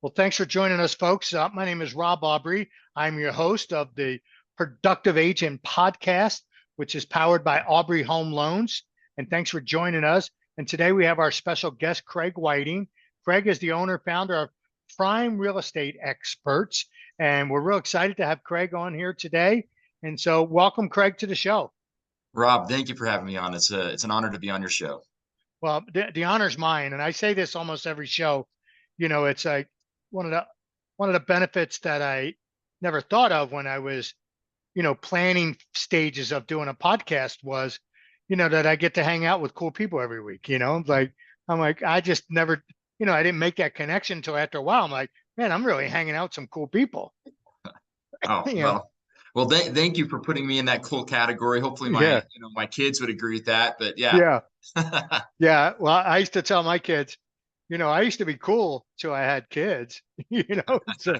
Well, thanks for joining us, folks. My name is Rob Aubrey. I'm your host of the Productive Agent podcast, which is powered by Aubrey Home Loans. And thanks for joining us. And today we have our special guest, Craig Whiting. Craig is the owner, founder of Prime Real Estate Experts. And we're real excited to have Craig on here today. And so welcome, Craig, to the show. Rob, thank you for having me on. It's an honor to be on your show. Well, the honor's mine. And I say this almost every show. It's like one of the benefits that I never thought of when I was, planning stages of doing a podcast was, that I get to hang out with cool people every week. I just never, I didn't make that connection until after a while. I'm like, man, I'm really hanging out with some cool people. Oh, you know, thank you for putting me in that cool category. Hopefully yeah, my kids would agree with that, but yeah. yeah, yeah. Well, I used to tell my kids, I used to be cool till I had kids, so,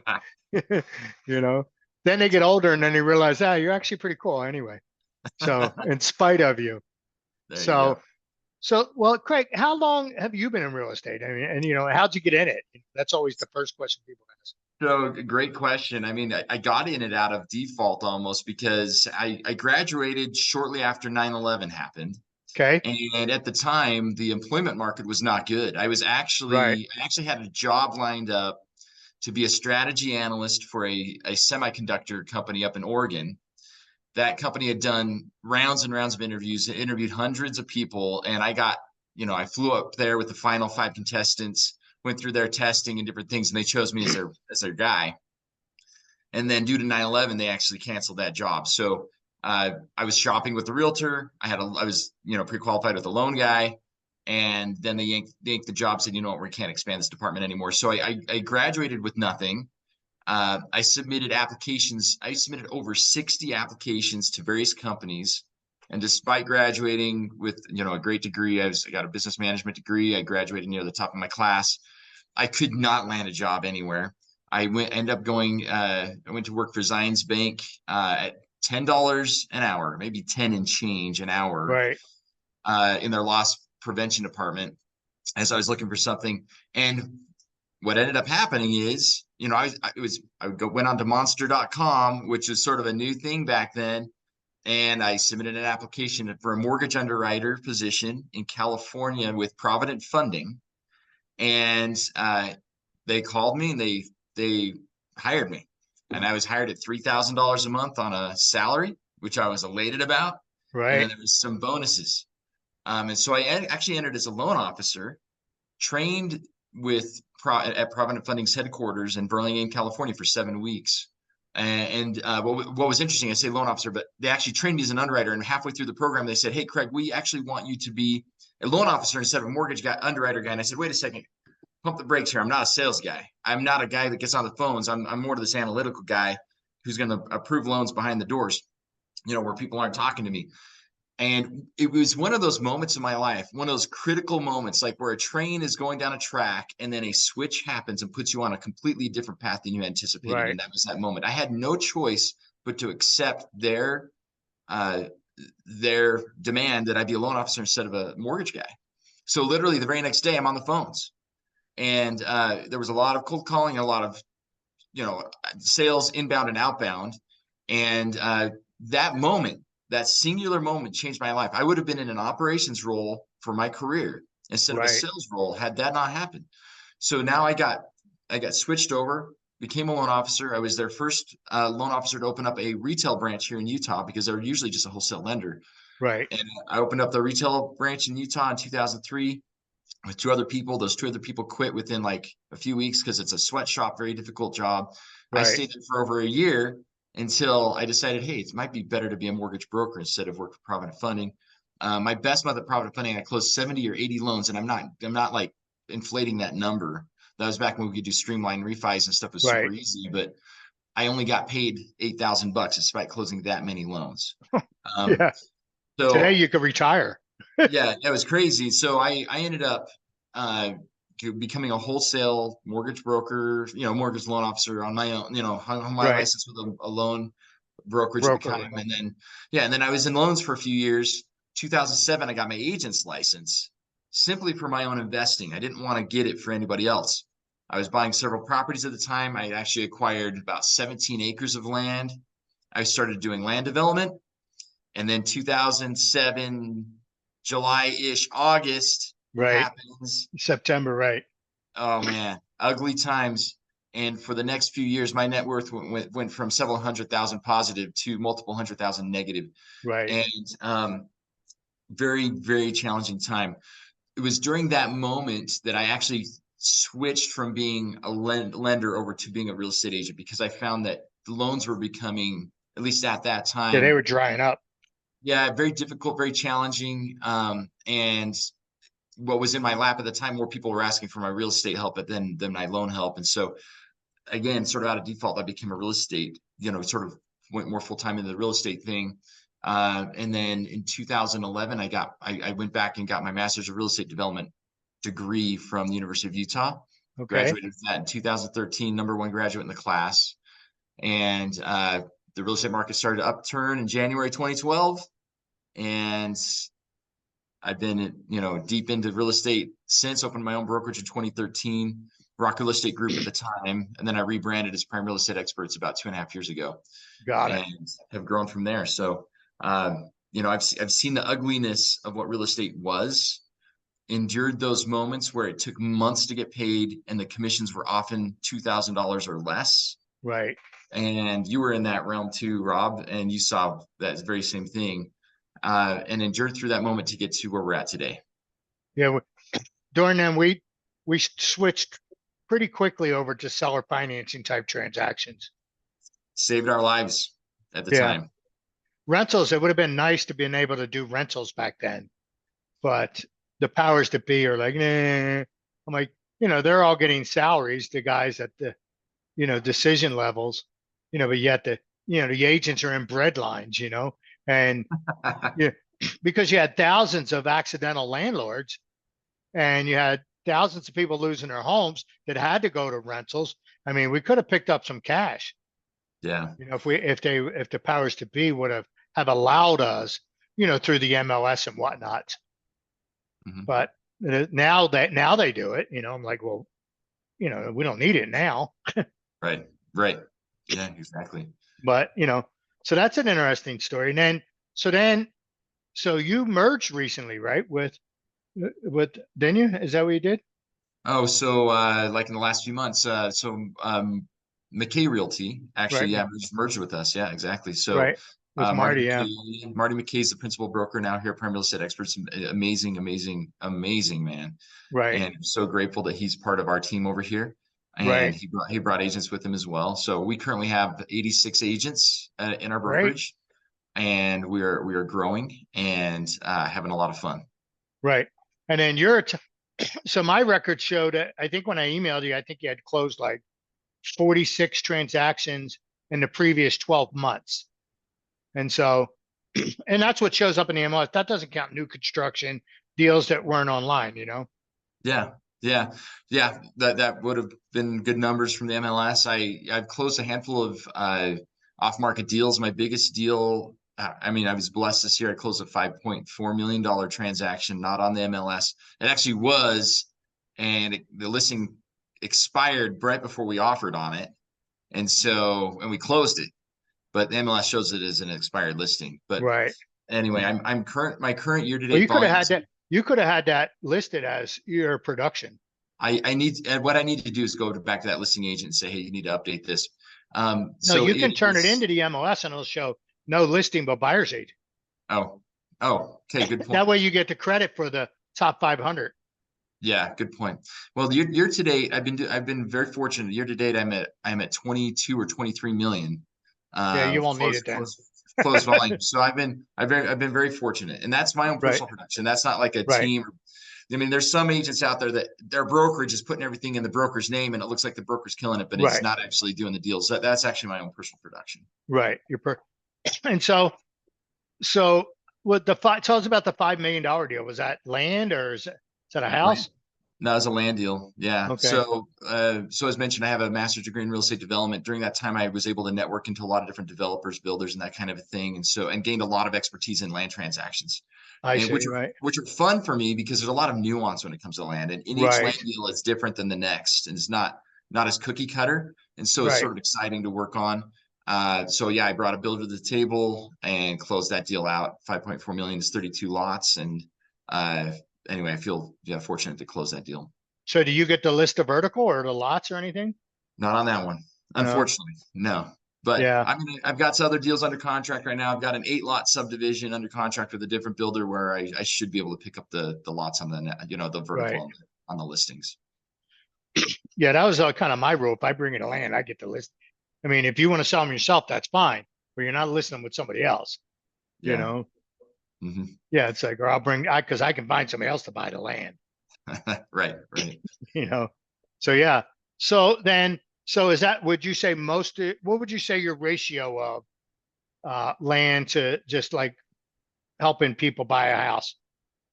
you know, then they get older and then they realize, you're actually pretty cool anyway. So in spite of you. There you So, go. well, Craig, how long have you been in real estate? I mean, and how'd you get in it? That's always the first question people ask. So great question. I mean, I got in it out of default almost because I graduated shortly after 9/11 happened. Okay. And at the time, the employment market was not good. Right. I actually had a job lined up to be a strategy analyst for a semiconductor company up in Oregon. That company had done rounds and rounds of interviews, interviewed hundreds of people. And I flew up there with the final 5 contestants, went through their testing and different things, and they chose me as their guy. And then due to 9/11, they actually canceled that job. So I was shopping with the realtor. I was pre-qualified with the loan guy, and then they yanked the job, said, you know what, we can't expand this department anymore. So I graduated with nothing. I submitted applications. I submitted over 60 applications to various companies. And despite graduating with, a great degree, I got a business management degree. I graduated near the top of my class. I could not land a job anywhere. I went to work for Zions Bank at $10 an hour, maybe 10 and change an hour, Right. in their loss prevention department as I was looking for something. And what ended up happening is, went on to monster.com, which was sort of a new thing back then. And I submitted an application for a mortgage underwriter position in California with Provident Funding. And they called me and they hired me. And I was hired at $3,000 a month on a salary, which I was elated about. And then Right. there was some bonuses. And so I actually entered as a loan officer, trained at Provident Funding's headquarters in Burlingame, California for 7 weeks. What was interesting, I say loan officer, but they actually trained me as an underwriter. And halfway through the program, they said, hey, Craig, we actually want you to be a loan officer instead of a mortgage guy, underwriter guy. And I said, wait a second, pump the brakes here. I'm not a sales guy. I'm not a guy that gets on the phones. I'm more to this analytical guy who's going to approve loans behind the doors, where people aren't talking to me. And it was one of those moments in my life, one of those critical moments, like where a train is going down a track and then a switch happens and puts you on a completely different path than you anticipated. Right. And that was that moment. I had no choice but to accept their demand that I be a loan officer instead of a mortgage guy. So literally the very next day I'm on the phones, and there was a lot of cold calling, a lot of, sales inbound and outbound. And that singular moment changed my life. I would have been in an operations role for my career instead of a Right. sales role had that not happened. So now I got switched over, became a loan officer. I was their first loan officer to open up a retail branch here in Utah because they're usually just a wholesale lender. Right. And I opened up the retail branch in Utah in 2003 with 2 other people. Those 2 other people quit within like a few weeks because it's a sweatshop, very difficult job. I Right. stayed there for over a year until I decided, hey, it might be better to be a mortgage broker instead of work for Provident Funding. My best month at Provident Funding, I closed 70 or 80 loans, and I'm not like inflating that number. That was back when we could do streamline refis and stuff was super Right. easy, but I only got paid $8,000 despite closing that many loans. Um, Yeah. Today so you could retire. yeah, that was crazy. So I ended up becoming a wholesale mortgage broker, mortgage loan officer on my own, on my Right. license with a loan brokerage at the Broker. time. And then I was in loans for a few years. 2007, I got my agent's license simply for my own investing. I didn't want to get it for anybody else. I was buying several properties at the time. I actually acquired about 17 acres of land. I started doing land development. And then 2007, July-ish, August Right. happens. September, right. Oh man, ugly times. And for the next few years, my net worth went from several hundred thousand positive to multiple hundred thousand negative. Right. And very, very challenging time. It was during that moment that I actually switched from being a lender over to being a real estate agent, because I found that the loans were becoming, at least at that Yeah, they time, were drying up. yeah, very difficult, very challenging. And what was in my lap at the time, more people were asking for my real estate help than my loan help. And so again, sort of out of default, I became a real estate, sort of went more full time into the real estate thing. And then in 2011, I went back and got my master's of real estate development degree from the University of Utah. Okay. Graduated with that in 2013, #1 graduate in the class. And the real estate market started to upturn in January 2012. And I've been, deep into real estate since. Opened my own brokerage in 2013, Rock Real Estate Group at the time. And then I rebranded as Prime Real Estate Experts about 2.5 years ago, Got it. and have grown from there. So, I've seen the ugliness of what real estate was, endured those moments where it took months to get paid and the commissions were often $2,000 or less. Right. And you were in that realm too, Rob, and you saw that very same thing, and endured through that moment to get to where we're at today. Yeah. During them, we switched pretty quickly over to seller financing type transactions. Saved our lives at the Yeah. time. Rentals, it would have been nice to be able to do rentals back then, but the powers that be are like, nah. I'm like, they're all getting salaries, the guys at the, decision levels, but yet the agents are in bread lines, and yeah, because you had thousands of accidental landlords and you had thousands of people losing their homes that had to go to rentals. I mean, we could have picked up some cash, Yeah. if the powers to be would have allowed us, through the MLS and whatnot. Mhm. But now they do it, I'm like, well, we don't need it now. Right. Yeah, exactly. But so that's an interesting story. And so you merged recently, right? Didn't you? Is that what you did? Oh, so like in the last few months, McKay Realty actually, Right. yeah, merged with us. Yeah, exactly. So Right. With Marty, yeah. Marty McKay is the principal broker now here at Prime Real Estate Experts. Amazing, amazing, amazing man. Right. And I'm so grateful that he's part of our team over here. And Right. he brought agents with him as well. So we currently have 86 agents in our Great. brokerage, and we are growing and having a lot of fun. Right. And then so my record showed, I think when I emailed you, I think you had closed like 46 transactions in the previous 12 months. And so, and that's what shows up in the MLS. That doesn't count new construction deals that weren't online, Yeah. That would have been good numbers from the MLS. I've closed a handful of off-market deals. My biggest deal, I was blessed this year. I closed a $5.4 million transaction, not on the MLS. It actually was, and the listing expired right before we offered on it, and we closed it. But the MLS shows it as an expired listing. But right. anyway, my current year-to-date Well, you could have volume. had that. You could have had that listed as your production. What I need to do is go back to that listing agent and say, hey, you need to update this. No, So you can turn it into the MLS and it'll show no listing but buyer's agent. Oh, okay, good point. That way you get the credit for the top 500. Yeah, good point. Well, year to date, I've been very fortunate. Year to date, I'm at 22 or 23 million. Yeah, you won't need it then. Close volume. So I've been very fortunate, and that's my own personal production. That's not like a team. There's some agents out there that their brokerage is putting everything in the broker's name, and it looks like the broker's killing it, but it's not actually doing the deals. That's actually my own personal production. Right. And so what tell us about the $5 million deal. Was that land or is that a house? No, it's a land deal. Yeah. Okay. So as mentioned, I have a master's degree in real estate development. During that time, I was able to network into a lot of different developers, builders, and that kind of a thing. And gained a lot of expertise in land transactions. I and see. Right. which are fun for me because there's a lot of nuance when it comes to land, and in each land Right. deal is different than the next, and it's not as cookie cutter, and so it's Right. sort of exciting to work on. So yeah, I brought a builder to the table and closed that deal out. 5.4 million is 32 lots, and uh, anyway, I feel fortunate to close that deal. So do you get the list of vertical or the lots or anything? Not on that one, No. unfortunately, no. But Yeah. I've got some other deals under contract right now. I've got an 8-lot subdivision under contract with a different builder where I should be able to pick up the lots on the vertical Right. on the listings. Yeah. That was kind of my rule. If I bring in a land, I get the list. I mean, if you want to sell them yourself, that's fine, but you're not listing them with somebody else, you Yeah. know? Hmm. Yeah. It's like, or because I can find somebody else to buy the land, Right. Right. you know? So, yeah. So is that, would you say what would you say your ratio of land to just like helping people buy a house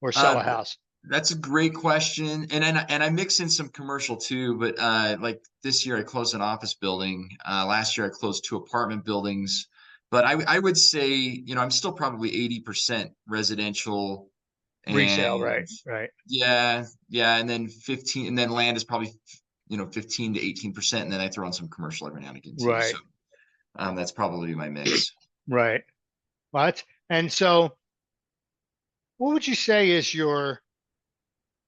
or sell Uh, a house? that's a great question, and I mix in some commercial too. But like this year, I closed an office building. Last year, I closed 2 apartment buildings. But I would say, I'm still probably 80% residential, Resale, right? and Right. yeah, and then 15, and then land is probably 15 to 18%, and then I throw in some commercial every now and again too. So Right. that's probably my mix. Right. What? And so what would you say is your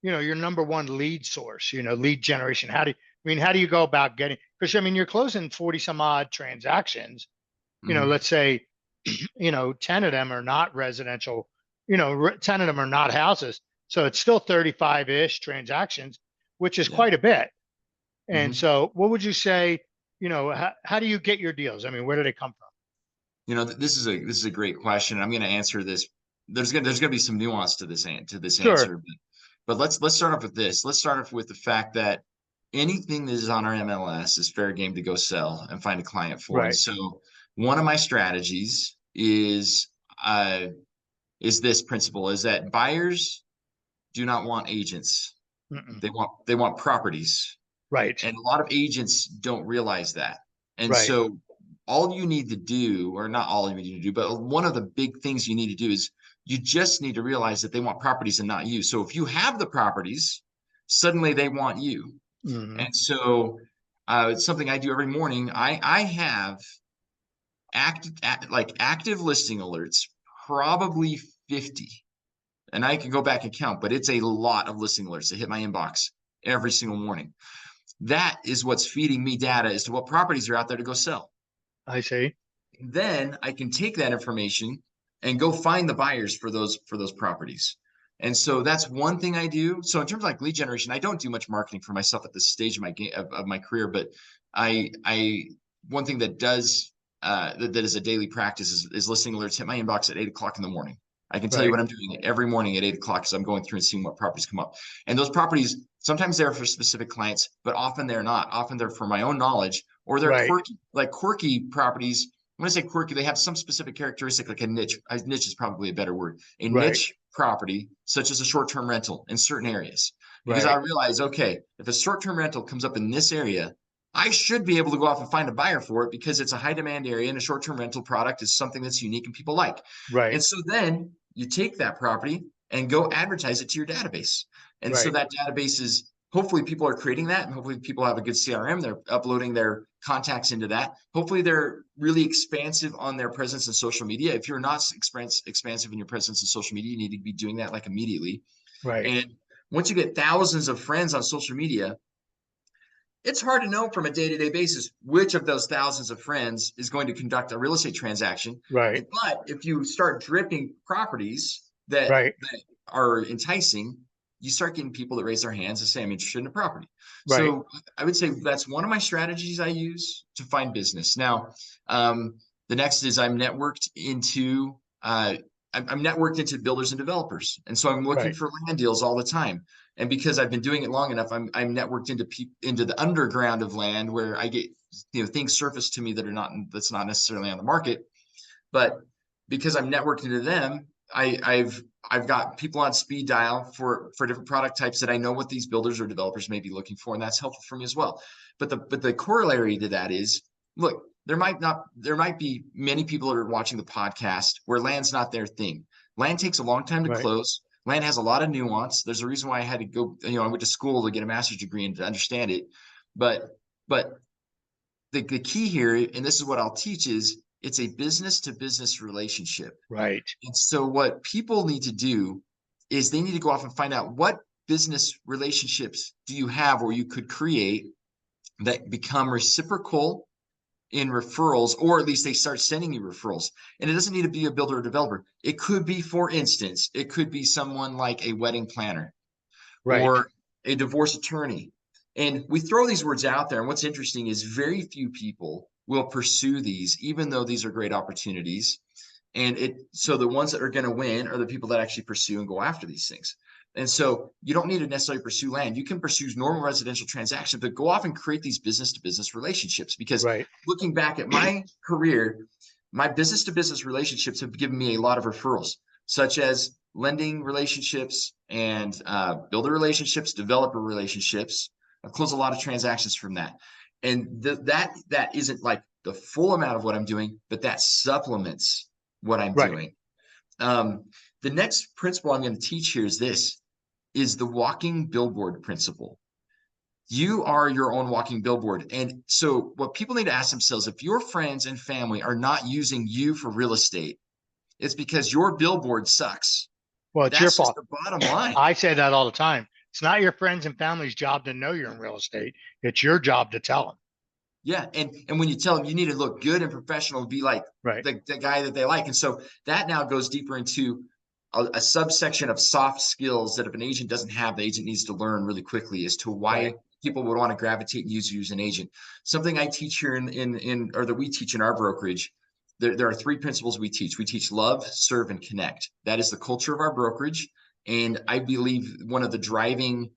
number one lead source, lead generation? How do you go about because I mean, you're closing 40 some odd transactions, Mhm. let's say, 10 of them are not residential, 10 of them are not houses. So it's still 35-ish transactions, which is Yeah. quite a bit. And Mhm. so what would you say, how do you get your deals? I mean, where do they come from? This is a great question. I'm going to answer this. There's going to be some nuance to this Sure. answer, but let's start off with this. Let's start off with the fact that anything that is on our MLS is fair game to go sell and find a client for. And Right. so one of my strategies is this principle, is that buyers do not want agents. Mm-mm. They want properties. Right. And a lot of agents don't realize that. And Right. so all you need to do, or not all you need to do, but one of the big things you need to do is you just need to realize that they want properties and not you. So if you have the properties, suddenly they want you. Hmm. And so it's something I do every morning. I have active listing alerts, probably 50. And I can go back and count, but it's a lot of listing alerts that hit my inbox every single morning. That is what's feeding me data as to what properties are out there to go sell. I see. Then I can take that information and go find the buyers for those properties. And so that's one thing I do. So in terms of like lead generation, I don't do much marketing for myself at this stage of my of my career, but I one thing that does that is a daily practice is listing alerts hit my inbox at 8 o'clock in the morning. I can tell you Right. what I'm doing every morning at 8 o'clock as I'm going through and seeing what properties come up. And those properties, sometimes they're for specific clients, but often they're not. Often they're for my own knowledge, or they're Right. quirky properties. When I say quirky, they have some specific characteristic, like a niche. A niche is probably a better word. A Right. niche property, such as a short-term rental in certain areas. Because I Right. realize, okay, if a short-term rental comes up in this area, I should be able to go off and find a buyer for it because it's a high demand area and a short-term rental product is something that's unique and people like. Right. And so then you take that property and go advertise it to your database. And so Right. that database is, hopefully people are creating that, and hopefully people have a good CRM. They're uploading their contacts into that. Hopefully they're really expansive on their presence in social media. If you're not expansive in your presence in social media, you need to be doing that like immediately. Right. And once you get thousands of friends on social media, it's hard to know from a day-to-day basis which of those thousands of friends is going to conduct a real estate transaction. Right. But if you start dripping properties that, Right. that are enticing, you start getting people that raise their hands and say, I'm interested in a property. Right. So I would say that's one of my strategies I use to find business. Now, the next is I'm networked into builders and developers. And so I'm looking Right. for land deals all the time. And because I've been doing it long enough, I'm networked into the underground of land where I get things surface to me that's not necessarily on the market. But because I'm networked into them, I've got people on speed dial for different product types that I know what these builders or developers may be looking for, and that's helpful for me as well. But the corollary to that is, look, there might be many people that are watching the podcast where land's not their thing. Land takes a long time to Right. close. Land has a lot of nuance. There's a reason why I had to go, I went to school to get a master's degree and to understand it. But the key here, and this is what I'll teach, is it's a business to business relationship. Right. And so what people need to do is they need to go off and find out what business relationships do you have or you could create that become reciprocal in referrals, or at least they start sending you referrals. And it doesn't need to be a builder or developer. It could be, for instance, it could be someone like a wedding planner Right. or a divorce attorney. And we throw these words out there. And what's interesting is very few people will pursue these, even though these are great opportunities. And so the ones that are going to win are the people that actually pursue and go after these things. And so you don't need to necessarily pursue land. You can pursue normal residential transactions, but go off and create these business to business relationships. Because Right. looking back at my career, my business to business relationships have given me a lot of referrals, such as lending relationships and builder relationships, developer relationships. I've closed a lot of transactions from that. And that isn't like the full amount of what I'm doing, but that supplements what I'm Right. doing. The next principle I'm going to teach here is the walking billboard principle. You are your own walking billboard. And so what people need to ask themselves, if your friends and family are not using you for real estate, it's because your billboard sucks. Well, it's your That's just fault. the bottom line. I say that all the time. It's not your friends and family's job to know you're in real estate. It's your job to tell them. Yeah. And when you tell them you need to look good and professional, be like Right. the guy that they like. And so that now goes deeper into a subsection of soft skills that if an agent doesn't have, the agent needs to learn really quickly as to why Right. people would want to gravitate and use you as an agent. Something I teach here or that we teach in our brokerage, there are three principles we teach. We teach love, serve, and connect. That is the culture of our brokerage. And I believe one of the driving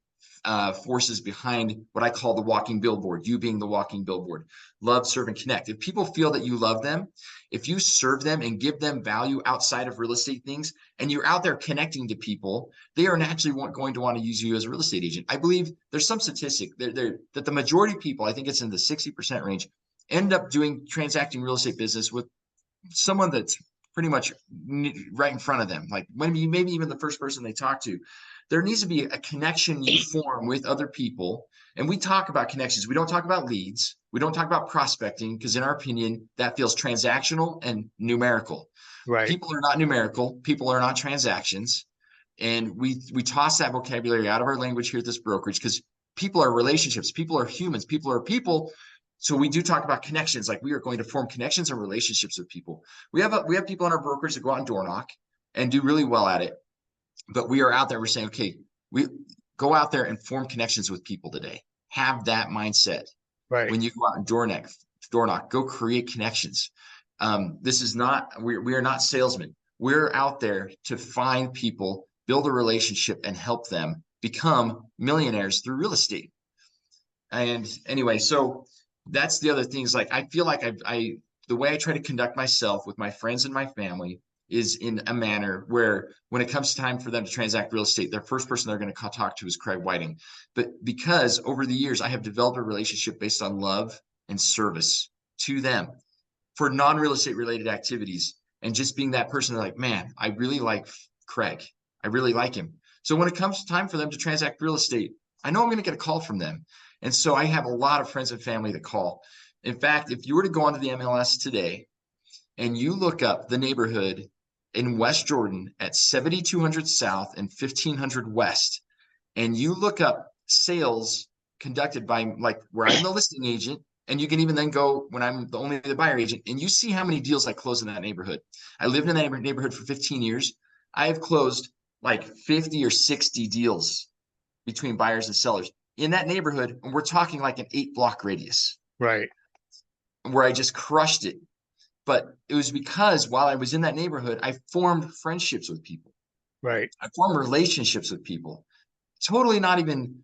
forces behind what I call the walking billboard, you being the walking billboard. Love, serve, and connect. If people feel that you love them, if you serve them and give them value outside of real estate things, and you're out there connecting to people, they are naturally going to want to use you as a real estate agent. I believe there's some statistic that the majority of people, I think it's in the 60% range, end up transacting real estate business with someone that's pretty much right in front of them. Like maybe even the first person they talk to. There needs to be a connection you form with other people. And we talk about connections. We don't talk about leads. We don't talk about prospecting because in our opinion, that feels transactional and numerical. Right. People are not numerical. People are not transactions. And we toss that vocabulary out of our language here at this brokerage because people are relationships. People are humans. People are people. So we do talk about connections. Like we are going to form connections and relationships with people. We have people in our brokerage that go out and door knock and do really well at it. But we are out there, we're saying, okay, we go out there and form connections with people today. Have that mindset. Right. When you go out and door knock, go create connections. This is not, we are not salesmen. We're out there to find people, build a relationship, and help them become millionaires through real estate. And anyway, so that's the other things. Like, I feel like the way I try to conduct myself with my friends and my family is in a manner where when it comes time for them to transact real estate, their first person they're going to talk to is Craig Whiting. But because over the years, I have developed a relationship based on love and service to them for non-real estate related activities. And just being that person, they're like, man, I really like Craig. I really like him. So when it comes time for them to transact real estate, I know I'm going to get a call from them. And so I have a lot of friends and family that call. In fact, if you were to go onto the MLS today and you look up the neighborhood in West Jordan at 7200 South and 1500 West, and you look up sales conducted by like where I'm the listing agent, and you can even then go when I'm only the buyer agent, and you see how many deals I close in that neighborhood. I lived in that neighborhood for 15 years. I have closed like 50 or 60 deals between buyers and sellers in that neighborhood. And we're talking like an 8-block radius. Right. Where I just crushed it. But it was because while I was in that neighborhood, I formed friendships with people. Right. I formed relationships with people. Totally not even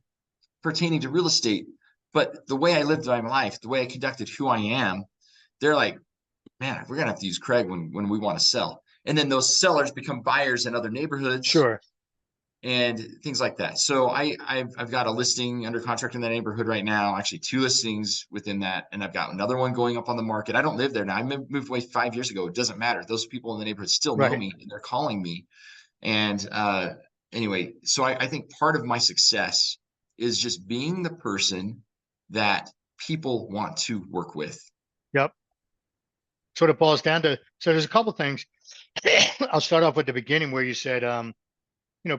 pertaining to real estate, but the way I lived my life, the way I conducted who I am, they're like, man, we're going to have to use Craig when we want to sell. And then those sellers become buyers in other neighborhoods. Sure. and things like that. So I've got a listing under contract in that neighborhood right now, actually 2 listings within that, and I've got another one going up on the market. I don't live there now. I moved away 5 years ago. It doesn't matter. Those people in the neighborhood still know Right. me, and they're calling me. And anyway, so I think part of my success is just being the person that people want to work with. Yep. That's what it boils down to. So there's a couple things. I'll start off with the beginning where you said,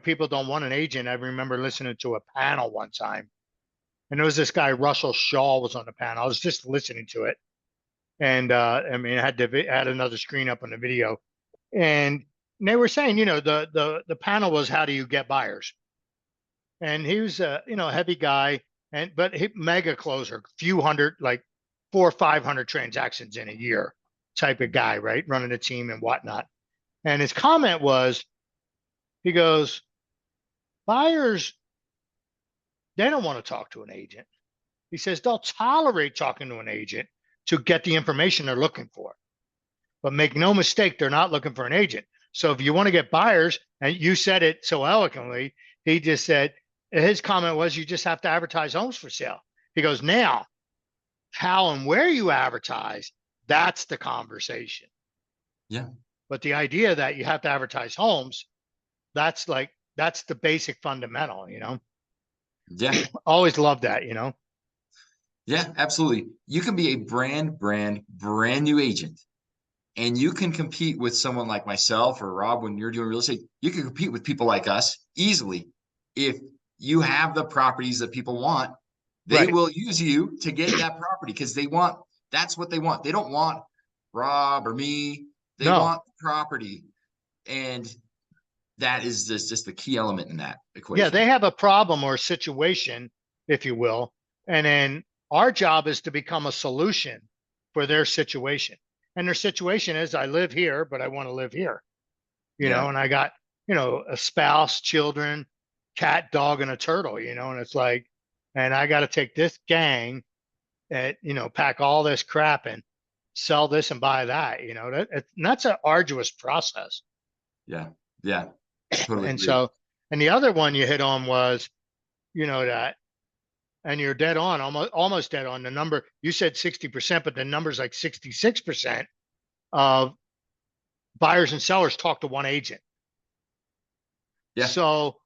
people don't want an agent. I remember listening to a panel one time, and there was this guy, Russell Shaw, was on the panel. I was just listening to it, and I had another screen up on the video, and they were saying, the panel was, how do you get buyers? And he was a heavy guy, but he mega closer, few hundred, like 400 or 500 transactions in a year type of guy, right? Running a team and whatnot. And his comment was, he goes, buyers, they don't want to talk to an agent. He says they'll tolerate talking to an agent to get the information they're looking for. But make no mistake, they're not looking for an agent. So if you want to get buyers, and you said it so eloquently, he just said, his comment was, you just have to advertise homes for sale. He goes, now, how and where you advertise, that's the conversation. Yeah. But the idea that you have to advertise homes, that's the basic fundamental, Yeah. Always love that, Yeah, absolutely. You can be a brand new agent, and you can compete with someone like myself or Rob when you're doing real estate. You can compete with people like us easily. If you have the properties that people want, they Right. will use you to get that property because that's what they want. They don't want Rob or me. They No. want property. And that is just the key element in that Yeah, equation. they have a problem or a situation, if you will, and then our job is to become a solution for their situation. And their situation is, I live here, but I want to live here, Yeah. and I got, a spouse, children, cat, dog, and a turtle, and it's like, and I got to take this gang and, pack all this crap and sell this and buy that, and that's an arduous process. Yeah. Yeah. Totally And agree. so, and the other one you hit on was, that, and you're dead on, almost dead on the number. You said 60%, but the number's like 66% of buyers and sellers talk to one agent. Yeah. So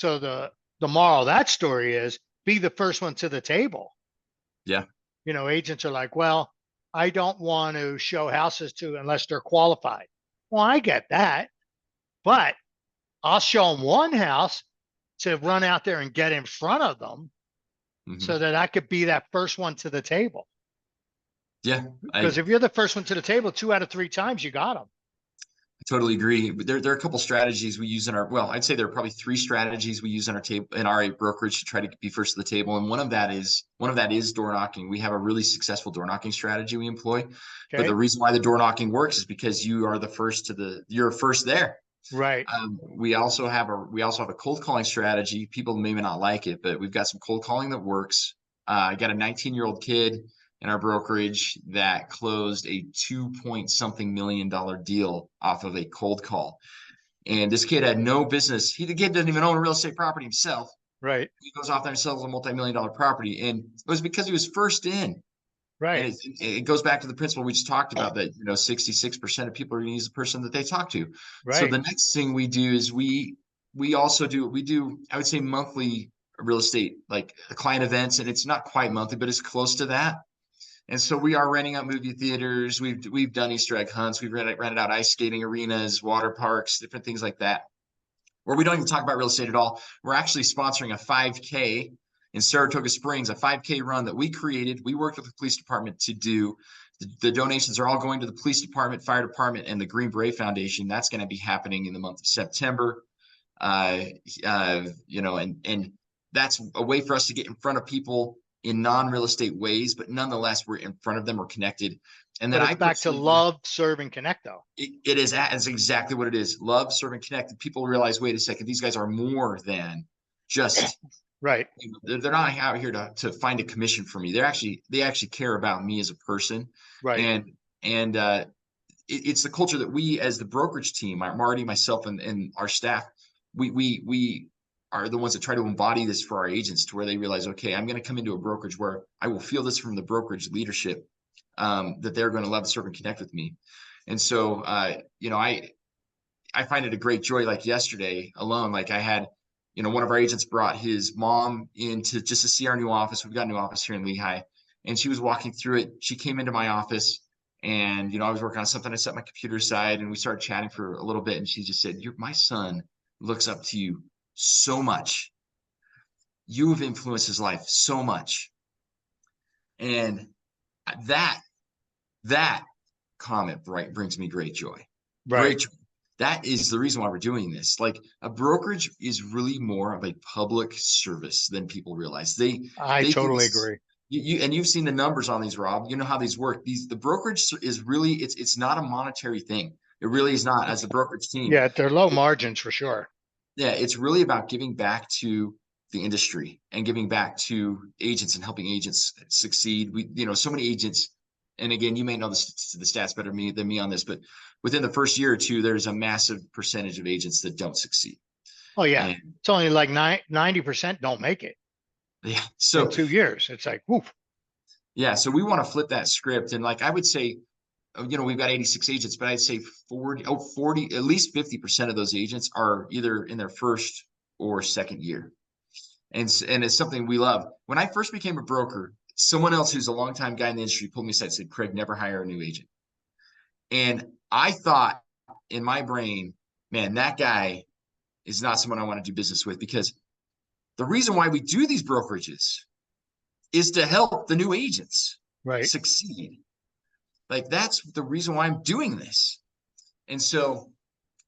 the moral of that story is, be the first one to the table. Yeah. Agents are like, well, I don't want to show houses to unless they're qualified. Well, I get that, but I'll show them one house to run out there and get in front of them so that I could be that first one to the table. Yeah. Because if you're the first one to the table 2 out of 3 times, you got them. Totally agree. But there are a couple strategies we use in our, well, I'd say there are probably 3 strategies we use in our table, in our brokerage, to try to be first to the table. And one of that is door knocking. We have a really successful door knocking strategy we employ. Okay. But the reason why the door knocking works is because you are you're first there. Right. We also have a cold calling strategy. People may not like it, but we've got some cold calling that works. I got a 19-year-old kid in our brokerage that closed a $2 million deal off of a cold call. And this kid had no business. The kid doesn't even own a real estate property himself. Right. He goes off there and sells a multi-million-dollar property. And it was because he was first in. Right. And it goes back to the principle we just talked about, that 66% of people are going to use the person that they talk to. Right. So the next thing we do is we do I would say monthly real estate, like client events, and it's not quite monthly, but it's close to that. And so we are renting out movie theaters. We've done Easter egg hunts. We've rented out ice skating arenas, water parks, different things like that, where we don't even talk about real estate at all. We're actually sponsoring a 5K in Saratoga Springs, a 5K run that we created. We worked with the police department to do. The donations are all going to the police department, fire department, and the Green Beret Foundation. That's going to be happening in the month of September. And that's a way for us to get in front of people in non-real estate ways, but nonetheless, we're in front of them, we're connected. And then but it's back to love, serve, and connect, though. It's exactly what it is. Love, serve, and connect. People realize, wait a second, these guys are more than just right. They're not out here to find a commission for me. They actually care about me as a person. Right. And it's the culture that we, as the brokerage team, Marty, myself, and our staff, we are the ones that try to embody this for our agents, to where they realize, okay, I'm going to come into a brokerage where I will feel this from the brokerage leadership, that they're going to love, serve, and connect with me. And so, I find it a great joy. Like yesterday alone, like I had, one of our agents brought his mom in to see our new office. We've got a new office here in Lehigh, and she was walking through it. She came into my office, and, I was working on something. I set my computer aside and we started chatting for a little bit. And she just said, my son looks up to you so much. You have influenced his life so much. And that comment brings me great joy. Right. Great joy. That is the reason why we're doing this. Like, a brokerage is really more of a public service than people realize. I do totally this. agree. And you've seen the numbers on these, Rob. You know how these work. The brokerage is really, it's not a monetary thing. It really is not. As a brokerage team, Yeah, they're low margins for sure. yeah, it's really about giving back to the industry and giving back to agents and helping agents succeed. So many agents, and again, you may know the stats better than me on this, but within the first year or two, there's a massive percentage of agents that don't succeed. Oh yeah, And it's only like 90% don't make it yeah, in so 2 years. It's like, woof. yeah, so we want to flip that script. And like I would say, we've got 86 agents, but I'd say 40, at least 50% of those agents are either in their first or second year. And it's something we love. When I first became a broker, someone else who's a longtime guy in the industry pulled me aside and said, Craig, never hire a new agent. And I thought in my brain, man, that guy is not someone I want to do business with, because the reason why we do these brokerages is to help the new agents succeed. Like, that's the reason why I'm doing this. And so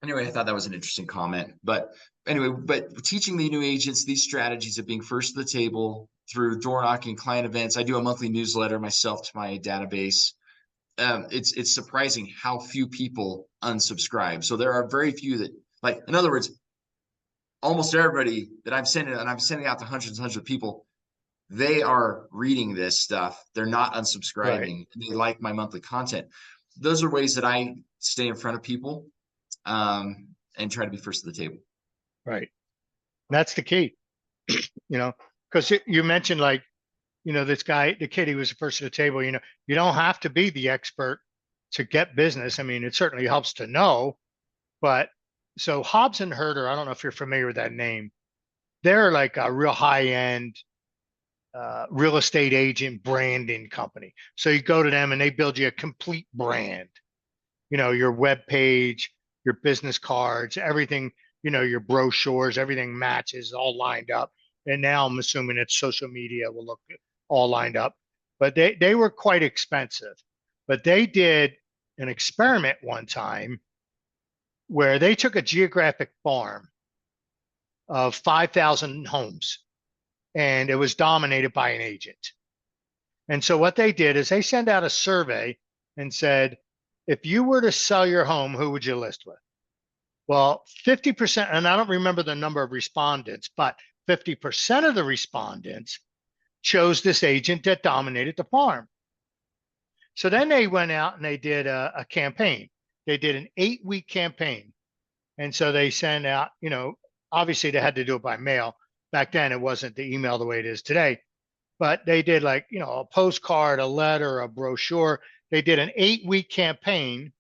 anyway, I thought that was an interesting comment. But anyway, teaching the new agents these strategies of being first to the table through door knocking, client events. I do a monthly newsletter myself to my database. It's surprising how few people unsubscribe. So there are very few that, like, in other words, almost everybody that I'm sending out to hundreds and hundreds of people, they are reading this stuff. They're not unsubscribing. They like my monthly content. Those are ways that I stay in front of people, and try to be first to the table. Right. That's the key, because you mentioned, like, this guy, the kid, he was the first to the table. You don't have to be the expert to get business. I mean, it certainly helps to know, but so Hobbs and Herder, I don't know if you're familiar with that name. They're like a real high-end real estate agent branding company. So you go to them and they build you a complete brand, your web page, your business cards, everything, your brochures, everything matches, all lined up. And now I'm assuming it's social media will look all lined up. But they were quite expensive. But they did an experiment one time where they took a geographic farm of 5,000 homes, and it was dominated by an agent. And so what they did is they sent out a survey and said, if you were to sell your home, who would you list with? Well, 50%, and I don't remember the number of respondents, but 50% of the respondents chose this agent that dominated the farm. So then they went out and they did a campaign. They did an 8-week campaign. And so they sent out, obviously they had to do it by mail. Back then it wasn't the email the way it is today, but they did, like, a postcard, a letter, a brochure. They did an 8-week campaign,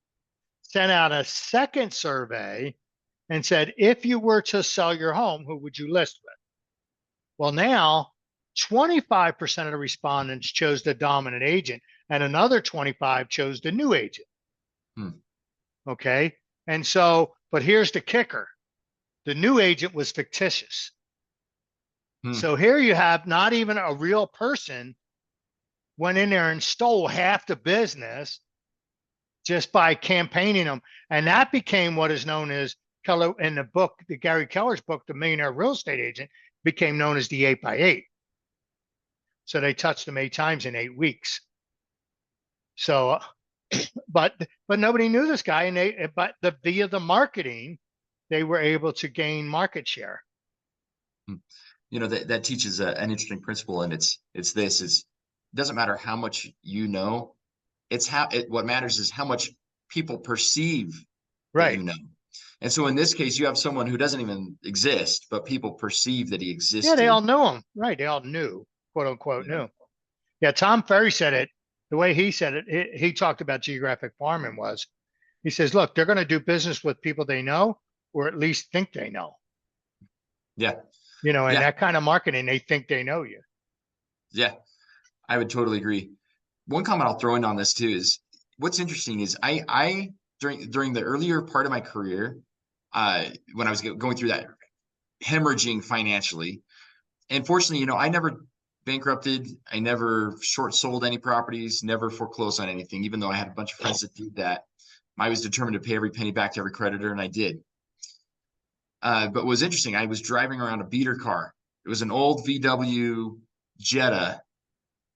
sent out a second survey and said, if you were to sell your home, who would you list with? Well, now 25% of the respondents chose the dominant agent, and another 25 chose the new agent. Okay. And so, but here's the kicker. The new agent was fictitious. So here you have not even a real person went in there and stole half the business just by campaigning them. And that became what is known as, Keller in the book, the Gary Keller's book, The Millionaire Real Estate Agent, became known as the 8x8. So they touched them 8 times in 8 weeks. So, but nobody knew this guy, and via the marketing, they were able to gain market share. That teaches an interesting principle, and it doesn't matter how much you know, what matters is how much people perceive that you know. And so in this case, you have someone who doesn't even exist, but people perceive that he Yeah, they existed. all knew him. Right. They all knew, quote unquote, Yeah. knew. Yeah. Tom Ferry said it the way he said it. He talked about geographic farming was he says, look, they're going to do business with people they know or at least think they know, Yeah. and Yeah. that kind of marketing, they think they know you. Yeah. I would totally agree. One comment I'll throw in on this too is what's interesting is I during the earlier part of my career, when I was going through that hemorrhaging financially, and fortunately, I never bankrupted. I never short sold any properties, never foreclosed on anything, even though I had a bunch of friends that did that. I was determined to pay every penny back to every creditor, and I did. But what was interesting, I was driving around a beater car. It was an old VW Jetta,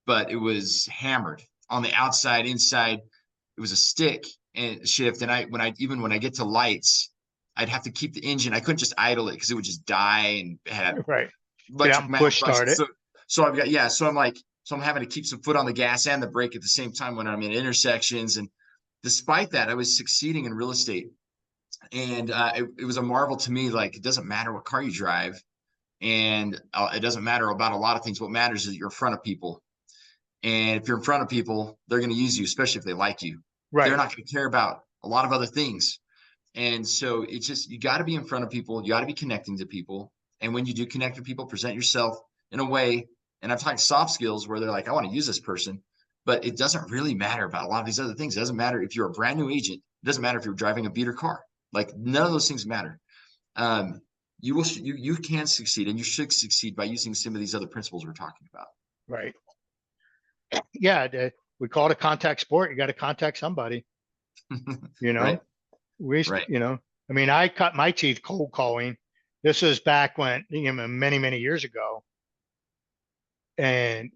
but it was hammered on the outside, inside. It was a stick and shift. And when I get to lights, I'd have to keep the engine. I couldn't just idle it because it would just die and had Right. Get out electric and push mount start brushes. it. So I've got, yeah. So I'm having to keep some foot on the gas and the brake at the same time when I'm in intersections. And despite that, I was succeeding in real estate. And it was a marvel to me. Like, it doesn't matter what car you drive, and it doesn't matter about a lot of things. What matters is that you're in front of people. And if you're in front of people, they're going to use you, especially if they like you. They're Right. not going to care about a lot of other things. And so it's just, you got to be in front of people. You got to be connecting to people. And when you do connect with people, present yourself in a way. And I'm talking soft skills where they're like, I want to use this person, but it doesn't really matter about a lot of these other things. It doesn't matter if you're a brand new agent. It doesn't matter if you're driving a beater car. Like, none of those things matter. You can succeed, and you should succeed by using some of these other principles we're talking about. Right. Yeah. We call it a contact sport. You got to contact somebody, Right. we, Right. I mean, I cut my teeth cold calling. This was back when, many, many years ago. And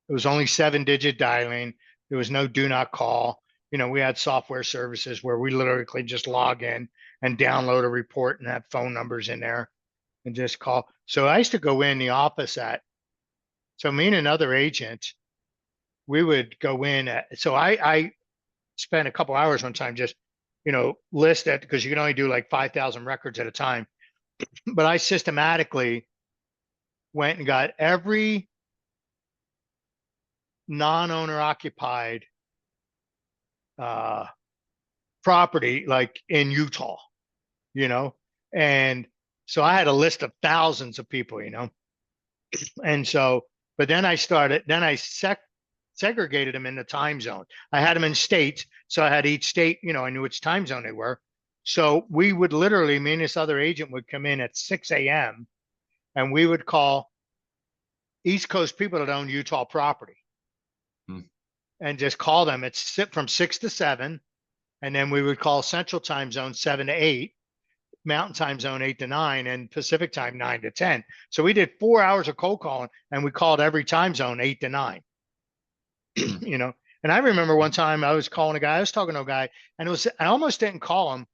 it was only 7-digit dialing. There was no do not call. We had software services where we literally could just log in and download a report and have phone numbers in there and just call. So I used to go in the office so me and another agent, we would go in so I spent a couple hours one time just, list it because you can only do like 5,000 records at a time. But I systematically went and got every non-owner occupied uh, property like in Utah, you know, and so I had a list of thousands of people, and so, but then I segregated them in the time zone. I had them in states, so I had each state, I knew which time zone they were. So we would literally, me and this other agent would come in at 6 a.m. and we would call East Coast people that own Utah property and just call them. It's from 6 to 7. And then we would call Central Time Zone 7 to 8, Mountain Time Zone 8 to 9, and Pacific Time 9 to 10. So we did 4 hours of cold calling, and we called every time zone 8 to 9. And I remember one time I was calling a guy, I was talking to a guy, and I almost didn't call him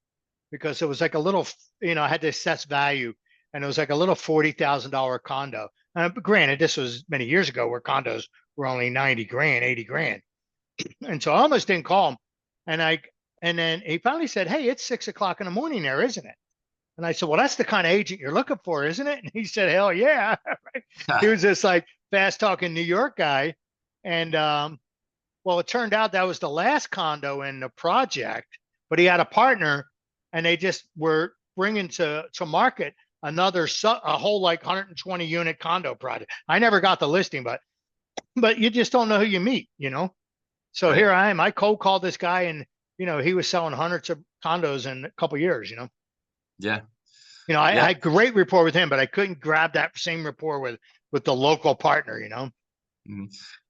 because it was like a little, I had to assess value, and it was like a little $40,000 condo. But granted, this was many years ago where condos were only 90 grand, 80 grand. And so I almost didn't call him. And then he finally said, "Hey, it's 6 o'clock in the morning there, isn't it?" And I said, "Well, that's the kind of agent you're looking for, isn't it?" And he said, "Hell yeah." He was this like fast talking New York guy. And well, it turned out that was the last condo in the project, but he had a partner and they just were bringing to market a whole like 120 unit condo project. I never got the listing, but you just don't know who you meet, So Right. here I am. I cold called this guy, and he was selling hundreds of condos in a couple of years. Yeah. I Yeah. had great rapport with him, but I couldn't grab that same rapport with the local partner.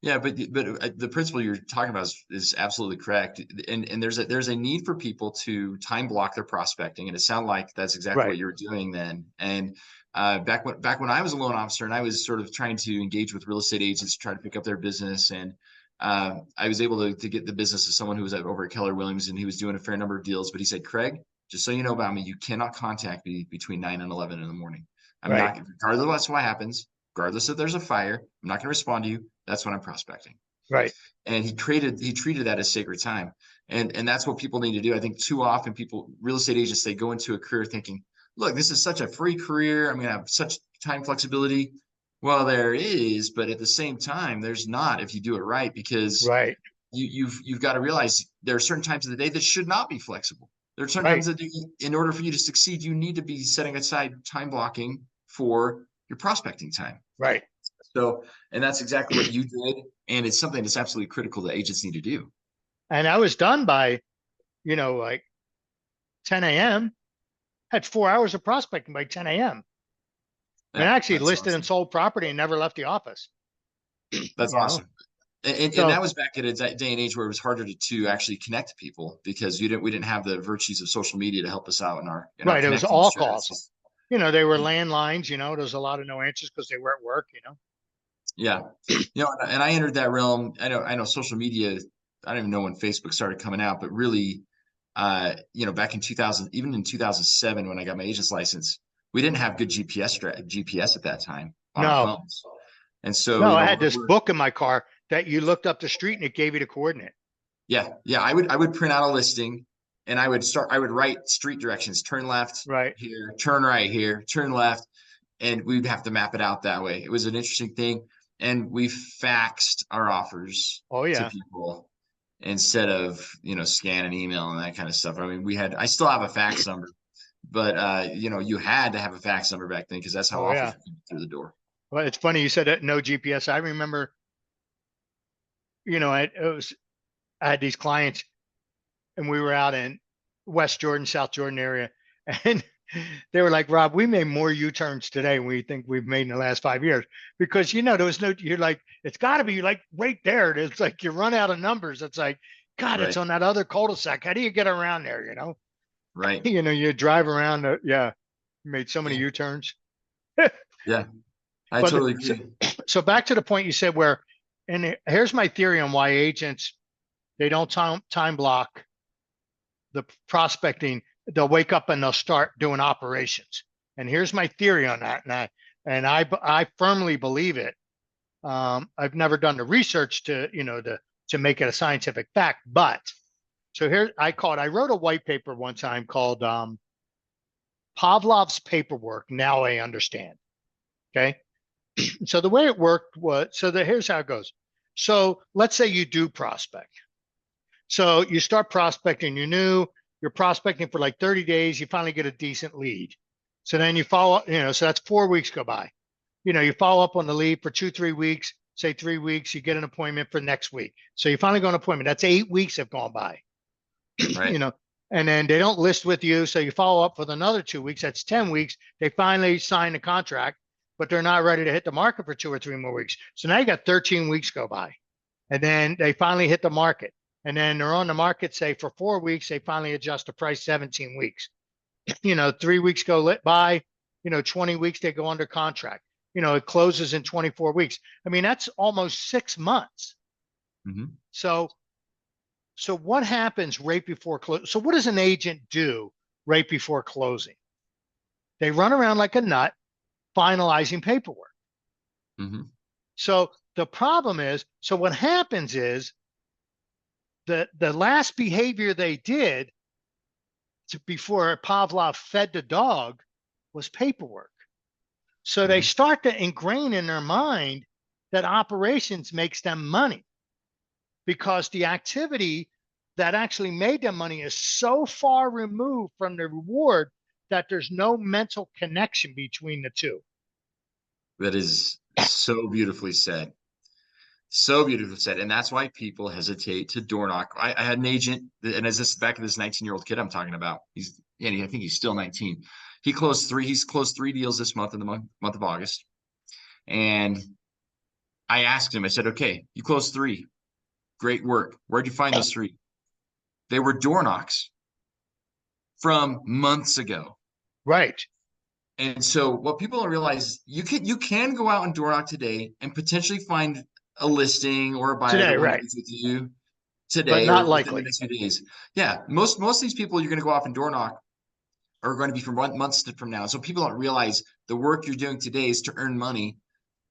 Yeah, but the principle you're talking about is absolutely correct. And there's a need for people to time block their prospecting, and it sounded like that's exactly Right. what you were doing then. And back when I was a loan officer and I was sort of trying to engage with real estate agents to try to pick up their business, and I was able to get the business of someone who was over at Keller Williams, and he was doing a fair number of deals. But he said, "Craig, just so you know about me, you cannot contact me between 9 and 11 in the morning. I'm Right. not, regardless of what happens, regardless if there's a fire, I'm not going to respond to you. That's when I'm prospecting." Right. And he treated that as sacred time. And that's what people need to do. I think too often real estate agents, they go into a career thinking, look, this is such a free career. I'm going to have such time flexibility. Well, there is, but at the same time, there's not if you do it right, because Right. you've got to realize there are certain times of the day that should not be flexible. There are certain Right. times of the day, in order for you to succeed, you need to be setting aside time blocking for your prospecting time. Right. So, and that's exactly what you did. And it's something that's absolutely critical that agents need to do. And I was done by, like 10 a.m. Had 4 hours of prospecting by 10 a.m. I mean, I actually That's listed and awesome. sold property and never left the office. That's You know, awesome. And that so was back at a day and age where it was harder to actually connect to people, because we didn't have the virtues of social media to help us out in our right, it was connecting all calls. strategies. They were landlines. There was a lot of no answers because they were at work. Yeah. And I entered that realm. I know social media, I don't even know when Facebook started coming out, but really, back in 2000, even in 2007, when I got my agent's license, we didn't have good GPS at that time on our No, phones. And so, no, I had this book in my car that you looked up the street and it gave you the coordinate. yeah. I would print out a listing, and I would write street directions, turn left Right. here, turn right here, turn left. And we'd have to map it out that way. It was an interesting thing. And we faxed our offers Oh, to yeah. people instead of, scan and email and that kind of stuff. I mean, I still have a fax number, but, you had to have a fax number back then because that's how Oh, offers yeah. were coming through the door. Well, it's funny you said that, no GPS. I remember, I had these clients and we were out in West Jordan, South Jordan area. And they were like, Rob, we made more U-turns today than we think we've made in the last 5 years, because, there was you're like, it's got to be like right there. It's like you run out of numbers. It's like, God, it's Right. on that other cul-de-sac. How do you get around there? Right. You drive around. Yeah. You made so many U-turns. Yeah. I But totally agree. so back to the point you said and here's my theory on why agents, they don't time block the prospecting. They'll wake up and they'll start doing operations. And here's my theory on that. And I firmly believe it. I've never done the research to make it a scientific fact, but so here I wrote a white paper one time called Pavlov's paperwork. Now I understand. Okay. So the way it worked was, here's how it goes. So let's say you do prospect. So you start prospecting, you're prospecting for like 30 days, you finally get a decent lead. So then you follow up, so that's 4 weeks go by. You follow up on the lead for 2-3 weeks, say 3 weeks, you get an appointment for next week. So you finally go on an appointment. That's 8 weeks have gone by. Right. And then they don't list with you. So you follow up for another 2 weeks. That's 10 weeks. They finally sign the contract, but they're not ready to hit the market for 2 or 3 more weeks. So now you got 13 weeks go by. And then they finally hit the market. And then they're on the market, say for 4 weeks, they finally adjust the price 17 weeks. 3 weeks go by, 20 weeks, they go under contract. It closes in 24 weeks. I mean, that's almost 6 months. Mm-hmm. So what happens right before close? So what does an agent do right before closing? They run around like a nut finalizing paperwork. Mm-hmm. So the problem is, so what happens is the last behavior they did before Pavlov fed the dog was paperwork. So they start to ingrain in their mind that operations makes them money, because the activity that actually made them money is so far removed from the reward that there's no mental connection between the two. That is so beautifully said. So beautifully said. And that's why people hesitate to door knock. I had an agent, and as this back to this 19-year-old kid I'm talking about, I think he's still 19. He's closed 3 deals this month in the month of August. And I asked him, I said, okay, you closed 3. Great work. Where'd you find those 3? They were door knocks from months ago. Right. And so what people don't realize, you can go out and door knock today and potentially find a listing or a buyer Today, that will right. engage with you But today not or within the likely. next few days. Yeah, most of these people you're going to go off and door knock are going to be from months from now. So people don't realize the work you're doing today is to earn money,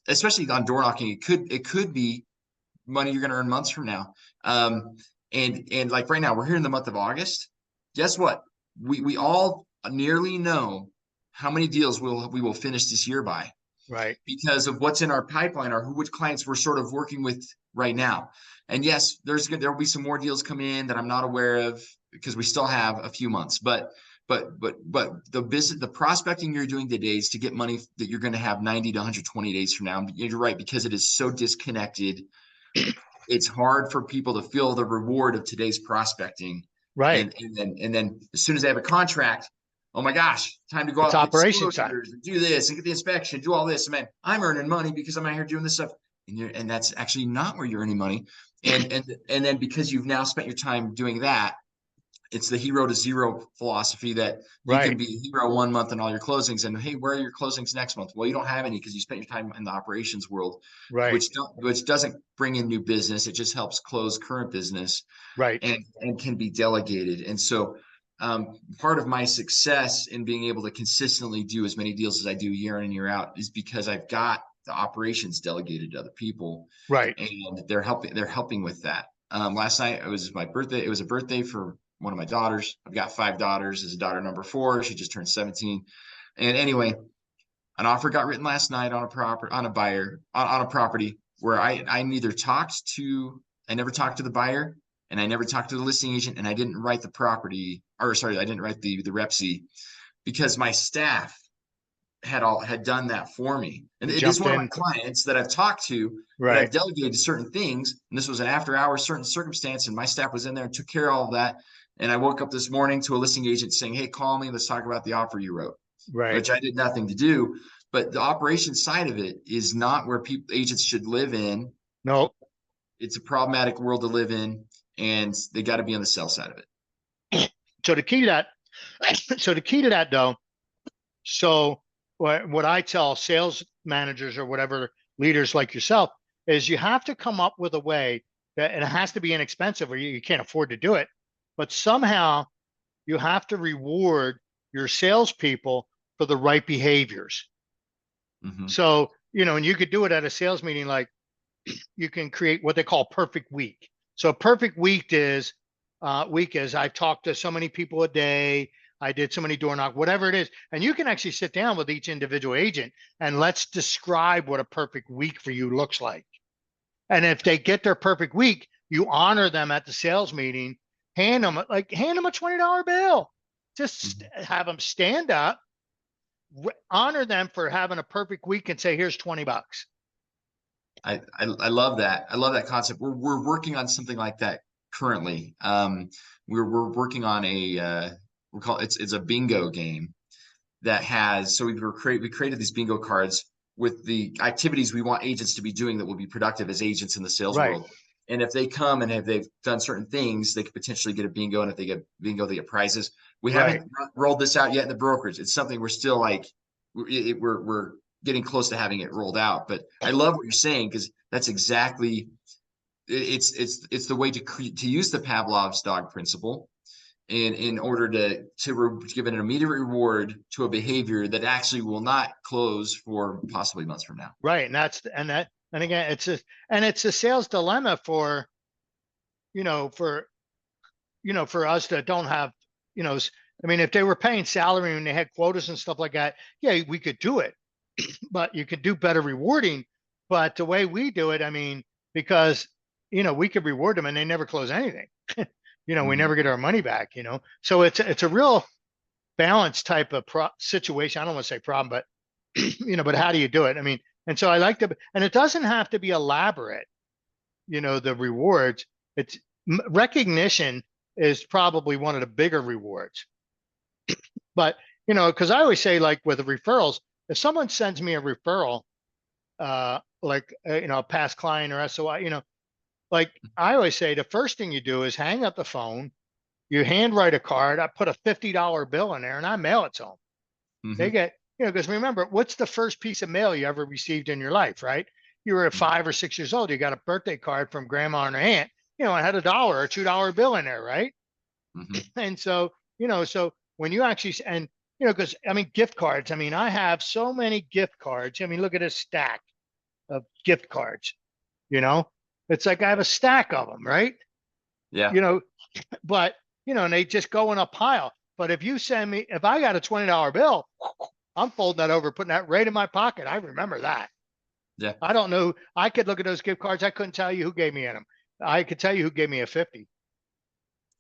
especially on door knocking. It could be money you're going to earn months from now. And like right now, we're here in the month of August. Guess what? We all nearly know how many deals we will finish this year by, Right. because of what's in our pipeline or which clients we're sort of working with right now. And yes, there'll be some more deals come in that I'm not aware of, because we still have a few months. But the prospecting you're doing today is to get money that you're going to have 90 to 120 days from now. You're right, because it is so disconnected. It's hard for people to feel the reward of today's prospecting. Right. And then as soon as they have a contract, oh my gosh, time to go It's out and get operation time. disclosures and do this and get the inspection, do all this. Man, I'm earning money because I'm out here doing this stuff. And that's actually not where you're earning money. And then because you've now spent your time doing that, it's the hero to zero philosophy that you can Right. be a hero 1 month in all your closings. And hey, where are your closings next month? Well, you don't have any because you spent your time in the operations world, Right. which doesn't bring in new business. It just helps close current business Right. and can be delegated. And so part of my success in being able to consistently do as many deals as I do year in and year out is because I've got the operations delegated to other people, Right. and they're helping with that. Last night it was my birthday. It was a birthday for one of my daughters. I've got 5 daughters. This is daughter number 4. She just turned 17. And anyway, an offer got written last night on a property where I never talked to the buyer, and I never talked to the listing agent, and I didn't write the I didn't write the rep C, because my staff had done that for me. And You it is jumped one of my in. clients that I've talked to, that I've Right. delegated certain things. And this was an after hours certain circumstance, and my staff was in there and took care of all of that. And I woke up this morning to a listing agent saying, hey, call me, let's talk about the offer you wrote, Right. which I did nothing to do. But the operation side of it is not where agents should live in. No. It's a problematic world to live in, and they got to be on the sell side of it. So the key to that, though, so what I tell sales managers or whatever leaders like yourself is you have to come up with a way that, and it has to be inexpensive or you can't afford to do it, but somehow you have to reward your salespeople for the right behaviors. Mm-hmm. So, and you could do it at a sales meeting, like you can create what they call perfect week. So perfect week is I've talked to so many people a day, I did so many door knock, whatever it is. And you can actually sit down with each individual agent and let's describe what a perfect week for you looks like. And if they get their perfect week, you honor them at the sales meeting, hand them a $20 bill. Just have them stand up, honor them for having a perfect week and say, here's $20. I love that. I love that concept. We're working on something like that currently. We're working on it's a bingo game that has, so we created these bingo cards with the activities we want agents to be doing that will be productive as agents in the sales Right. world. And if they come and they've done certain things, they could potentially get a bingo. And if they get bingo, they get prizes. We haven't rolled this out yet in the brokerage. It's something we're still like, we're getting close to having it rolled out. But I love what you're saying, because that's exactly, it's the way to use the Pavlov's dog principle in order to give an immediate reward to a behavior that actually will not close for possibly months from now. Right. And again, it's a sales dilemma for us that don't have, if they were paying salary and they had quotas and stuff like that, yeah, we could do it, but you could do better rewarding. But the way we do it, because, we could reward them and they never close anything. We never get our money back, so it's a real balanced type of situation. I don't want to say problem, but, but how do you do it? And so I like and it doesn't have to be elaborate, the rewards. It's recognition is probably one of the bigger rewards. But, because I always say, like with the referrals, if someone sends me a referral, a past client or SOI, like I always say, the first thing you do is hang up the phone, you handwrite a card, I put a $50 bill in there and I mail it to them. Mm-hmm. They get, because remember, what's the first piece of mail you ever received in your life, right? You were 5 or 6 years old, you got a birthday card from grandma and her aunt, it had $1 or $2 bill in there, right? Mm-hmm. And so, so when you actually, and, because gift cards, I have so many gift cards. Look at this stack of gift cards, it's like I have a stack of them, right? Yeah. you know, but, and they just go in a pile. But if I got a $20 bill, I'm folding that over, putting that right in my pocket. I remember that. Yeah. I don't know. I could look at those gift cards. I couldn't tell you who gave me in them. I could tell you who gave me a 50.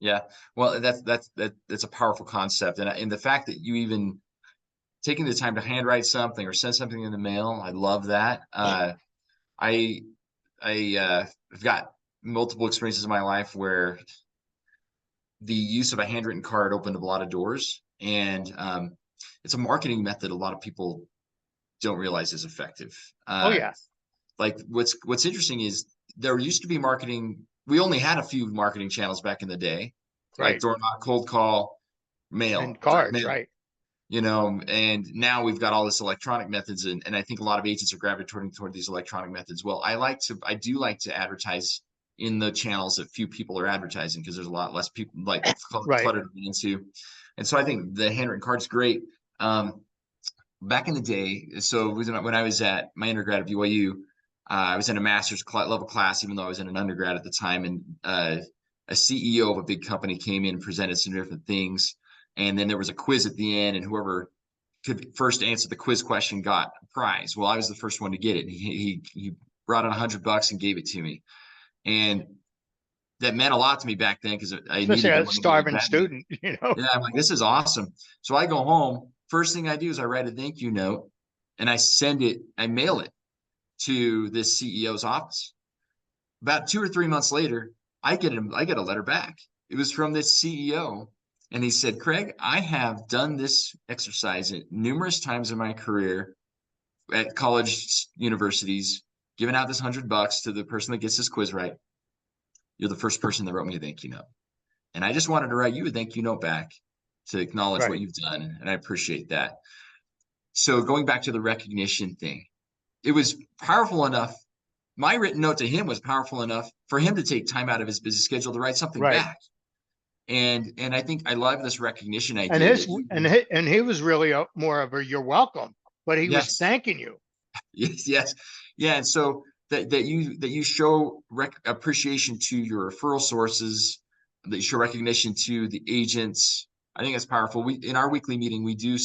Yeah. Well, that's a powerful concept. And the fact that you even taking the time to handwrite something or send something in the mail, I love that. I have got multiple experiences in my life where the use of a handwritten card opened up a lot of doors, and it's a marketing method a lot of people don't realize is effective. Oh yeah. Like what's interesting is there used to be marketing. We only had a few marketing channels back in the day, like Right. door knock, cold call, And mail, direct cards. mail. Right. And now we've got all this electronic methods, and I think a lot of agents are gravitating toward these electronic methods. Well, I do like to advertise in the channels that few people are advertising, because there's a lot less people like Right. cluttered into. And so I think the handwritten card's great. Back in the day, so when I was at my undergrad at BYU, I was in a master's level class, even though I was in an undergrad at the time, and a CEO of a big company came in and presented some different things. And then there was a quiz at the end, and whoever could first answer the quiz question got a prize. Well, I was the first one to get it. He brought in $100 and gave it to me, and that meant a lot to me back then, because I Especially needed the a money really starving badly. student. Yeah, I'm like, this is awesome. So I go home. First thing I do is I write a thank you note, and I mail it to this CEO's office. About 2 or 3 months later, I get a letter back. It was from this CEO. And he said, Craig, I have done this exercise numerous times in my career at college universities, giving out this $100 to the person that gets this quiz right. You're the first person that wrote me a thank you note. And I just wanted to write you a thank you note back to acknowledge what you've done. And I appreciate that. So going back to the recognition thing, it was powerful enough. My written note to him was powerful enough for him to take time out of his busy schedule to write something Right. back. And I think I love this recognition And idea. he was really more of a you're welcome, but he was Yes, thanking you. yes, yeah. And so that you show appreciation to your referral sources, that you show recognition to the agents. I think that's powerful. We in our weekly meeting we do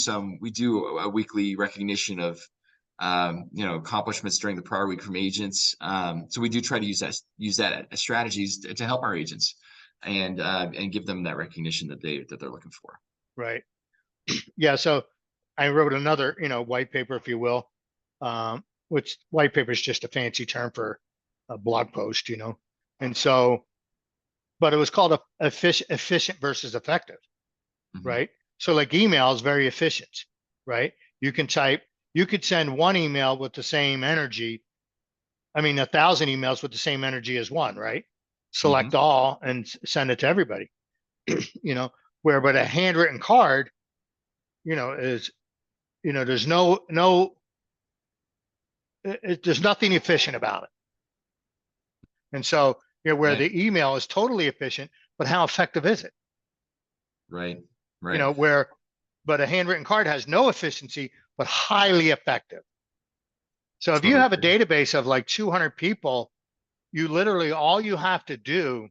a weekly recognition of accomplishments during the prior week from agents. So we do try to use that as strategies to help our agents and give them that recognition that they're looking for. Right. Yeah. So I wrote another, white paper, if you will, which white paper is just a fancy term for a blog post, and so, but it was called efficient versus effective. Mm-hmm. Right. So like email is very efficient, right? You could send one email with the same energy. I mean, 1,000 emails with the same energy as one, right? Select all and send it to everybody, but a handwritten card, is, there's there's nothing efficient about it. And so, where Right. the email is totally efficient, but how effective is it? Right. Right. But a handwritten card has no efficiency, but highly effective. So if you Totally. have a database of like 200 people, you literally, all you have to do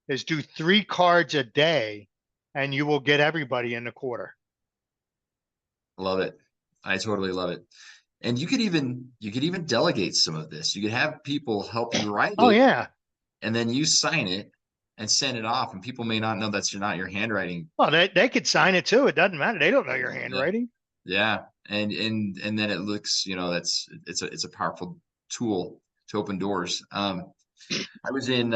is do 3 cards a day and you will get everybody in the quarter. Love it. I totally love it. And you could even delegate some of this. You could have people help you write Oh it, yeah. and then you sign it and send it off. And people may not know that's not your handwriting. Well, they could sign it too. It doesn't matter. They don't know your handwriting. Yeah. And then it looks, it's a powerful tool to open doors. I was in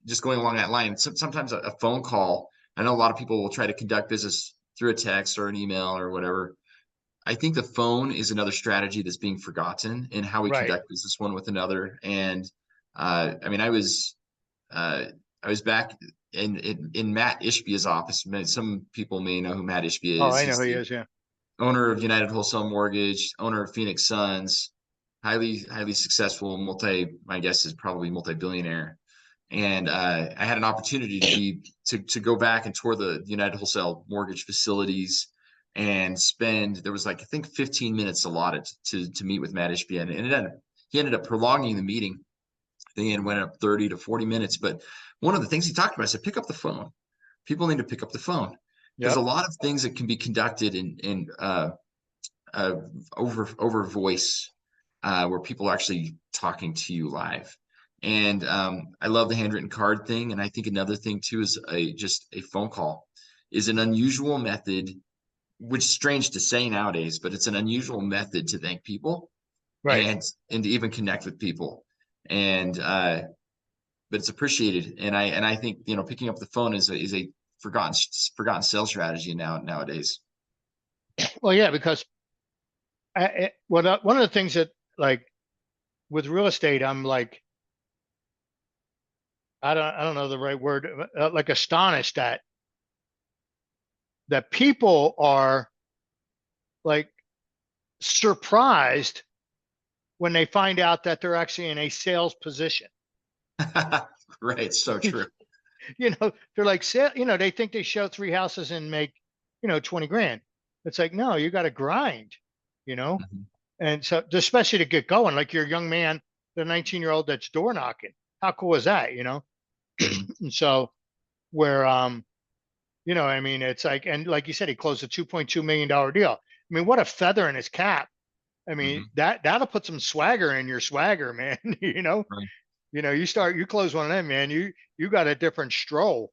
just going along that line. Sometimes a phone call. I know a lot of people will try to conduct business through a text or an email or whatever. I think the phone is another strategy that's being forgotten in how we Right. conduct business one with another. And I mean, I was back in Matt Ishbia's office. Some people may know who Matt Ishbia Oh, is. I know He's who he the is. Yeah. owner of United Wholesale Mortgage, owner of Phoenix Suns, highly successful, my guess is probably multi-billionaire. And I had an opportunity to go back and tour the United Wholesale Mortgage facilities and there was like, I think 15 minutes allotted to meet with Matt Ishbia. And he ended up prolonging the meeting. and went up 30 to 40 minutes. But one of the things he talked about, I said, pick up the phone. People need to pick up the phone. There's a Yep. lot of things that can be conducted in over voice, where people are actually talking to you live. And I love the handwritten card thing. And I think another thing too is just a phone call is an unusual method, which is strange to say nowadays, but it's an unusual method to thank people Right. and to even connect with people. And but it's appreciated. And I think, picking up the phone is a forgotten sales strategy nowadays. Well, yeah, because one of the things that, like, with real estate, I'm like, I don't know the right word, like astonished that people are like surprised when they find out that they're actually in a sales position. Right. So true. They're like, they think they show 3 houses and make, 20 grand. It's like, no, you got to grind, you know? Mhm. And so, especially to get going, like you're a young man, the 19-year-old that's door knocking. How cool is that, Mhm. And so, where, I mean, it's like, and like you said, he closed a $2.2 million deal. I mean, what a feather in his cap. I mean, Mhm. that'll put some swagger in your swagger, man. Right. You close one of them, man. You got a different stroll.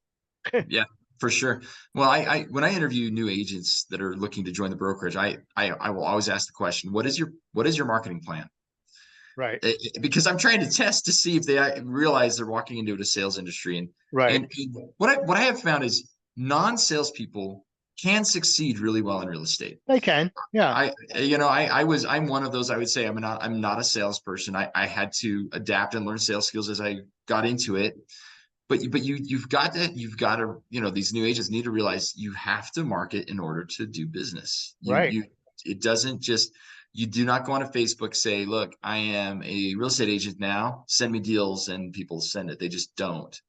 Yeah, for sure. Well, when I interview new agents that are looking to join the brokerage, I will always ask the question, what is your marketing plan? Right, Because I'm trying to test to see if they realize they're walking into the sales industry. And right. what I have found is non-salespeople can succeed really well in real estate. They can. Yeah. I'm one of those. I would say I'm not a salesperson. I had to adapt and learn sales skills as I got into it. But you've got to these new agents need to realize you have to market in order to do business. Right, It doesn't just, you do not go on to Facebook, say, look, I am a real estate agent now, send me deals, and people send it. They just don't.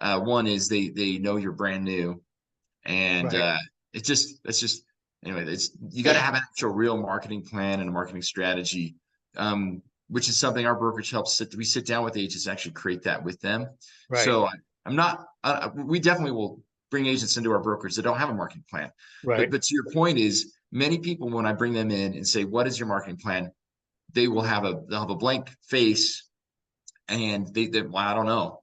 One is they know you're brand new, and right, it's just anyway. It's, you got to have an actual real marketing plan and a marketing strategy, which is something our brokerage helps. We sit down with agents, actually create that with them. right, So I'm not. We definitely will bring agents into our brokerage that don't have a marketing plan. But right, to your point is, many people, when I bring them in and say, "What is your marketing plan?" They'll have a blank face, and well, I don't know.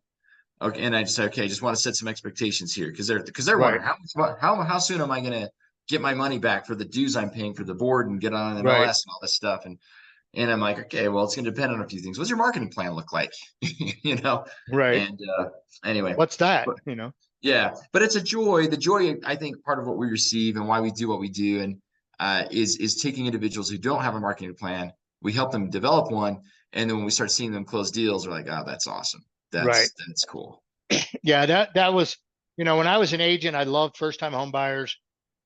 Okay, and I just say, okay, I just want to set some expectations here, because they're right, wondering how soon am I going to get my money back for the dues I'm paying for the board and get on right, MLS and all this stuff. And I'm like, okay, well, it's going to depend on a few things. What's your marketing plan look like? you know, right. and anyway, What's that? but yeah, but it's a joy. The joy, I think, part of what we receive and why we do what we do, and is taking individuals who don't have a marketing plan. We help them develop one, and then when we start seeing them close deals, we're like, oh, that's awesome. Right. That's cool. Yeah, that was, when I was an agent, I loved first time home buyers.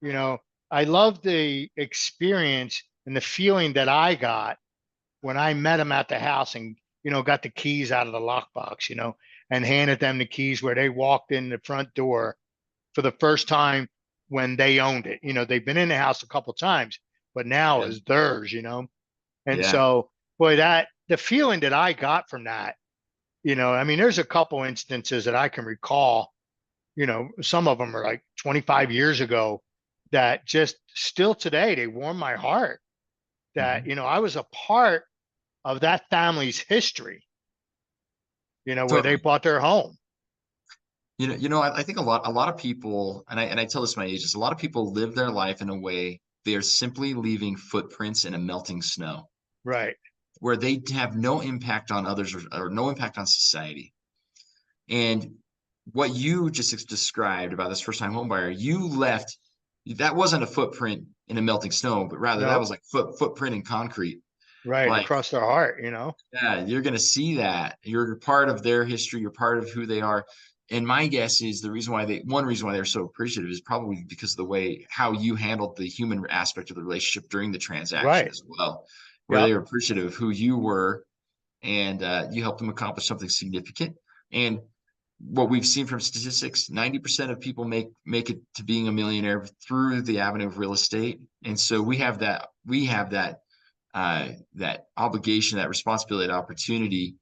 You know, I loved the experience and the feeling that I got when I met them at the house and, got the keys out of the lockbox, and handed them the keys where they walked in the front door for the first time when they owned it. They've been in the house a couple times, but now Yeah, it's theirs. And yeah. so, boy, that the feeling that I got from that, I mean, there's a couple instances that I can recall, some of them are like 25 years ago that just still today, they warm my heart that, Mhm. I was a part of that family's history, where they Totally. bought their home. I think a lot of people, and I tell this to my agents, a lot of people live their life in a way they are simply leaving footprints in a melting snow, Right. where they have no impact on others or no impact on society. And what you just described about this first-time home buyer, you left, that wasn't a footprint in a melting snow, but rather that No, was like footprint in concrete. right. Like, Across their heart. yeah, you're going to see that. You're part of their history. You're part of who they are. And my guess is one reason why they're so appreciative is probably because of the way how you handled the human aspect of the relationship during the transaction Right. as well, where they Yep. were appreciative of who you were, and you helped them accomplish something significant. And what we've seen from statistics, 90% of people make it to being a millionaire through the avenue of real estate. And so we have that obligation, that responsibility, that opportunity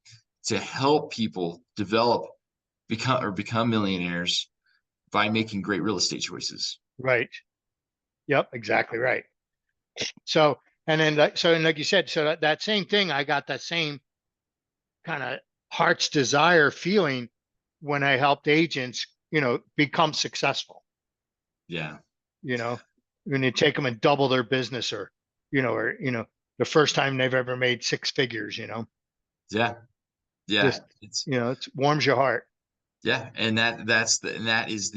to help people become millionaires by making great real estate choices. Right. Yep. Exactly right. So, and then like you said, so that same thing, I got that same kind of heart's desire feeling when I helped agents, become successful, Yeah. when you take them and double their business or the first time they've ever made six figures, Yeah. Yeah. just, it warms your heart. Yeah. And that is